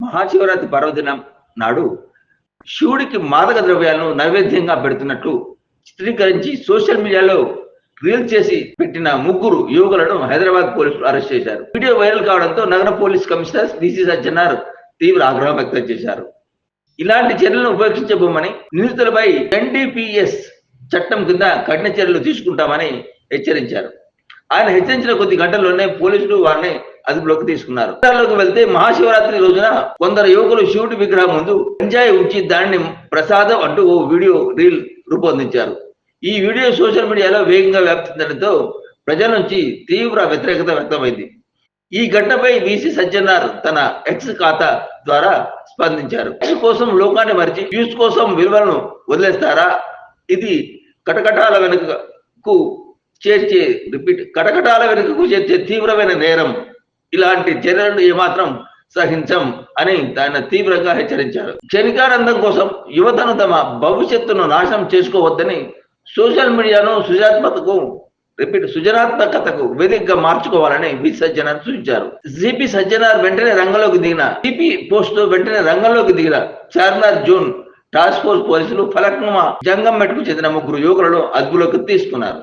మహాశివరాత్రి పర్వదినం నాడు శివుడికి మాదక ద్రవ్యాలను నైవేద్యంగా పెడుతున్నట్లు చిత్రీకరించి సోషల్ మీడియాలో రీల్ చేసి పెట్టిన ముగ్గురు యువకులను హైదరాబాద్ పోలీసులు అరెస్ట్ చేశారు. వీడియో వైరల్ కావడంతో నగర పోలీస్ కమిషనర్ డిసి సజ్జనార్ తీవ్ర ఆగ్రహం వ్యక్తం చేశారు. ఇలాంటి చర్యలను ఉపేక్షించబోమని, నిందితులపై ఎన్డీపీఎస్ చట్టం కింద కఠిన చర్యలు తీసుకుంటామని హెచ్చరించారు. ఆయన హెచ్చరించిన కొద్ది గంటల్లోనే పోలీసులు వారిని అదుపులోకి తీసుకున్నారు. వివరాల్లోకి వెళ్తే మహాశివరాత్రి రోజున కొందరు యువకులు శివుడి విగ్రహం ముందు గంజాయి ఉంచి దానిని ప్రసాదం అంటూ ఓ వీడియో రీల్ రూపొందించారు. ఈ వీడియో సోషల్ మీడియాలో వేగంగా వ్యాప్తించడంతో ప్రజల నుంచి తీవ్ర వ్యతిరేకత వ్యక్తమైంది. ఈ ఘటనపై వీసీ సజ్జనార్ తన ఎక్స్ ఖాతా ద్వారా స్పందించారు. ఎక్స్ కోసం లోకాన్ని మరిచి వ్యూస్ కోసం విలువలను వదిలేస్తారా? ఇది కటకటాల వెనుకకు చేర్చే తీవ్రమైన నేరం. ఇలాంటి చర్యలను ఏమాత్రం సహించం అని ఆయన తీవ్రంగా హెచ్చరించారు. క్షణికానందం కోసం యువతను తమ భవిష్యత్తును నాశనం చేసుకోవద్దని సోషల్ మీడియాను సృజనాత్మకతకు వేదికగా మార్చుకోవాలని వి సజ్జనార్ సూచించారు. సిపి సజ్జనార్ వెంటనే రంగంలోకి దిగిన చార్మినార్ జోన్ టాస్క్ ఫోర్స్ పోలీసులు ఫలక్నుమా జంగంమెట్కు చెందిన ముగ్గురు యువకులను అదుపులోకి తీసుకున్నారు.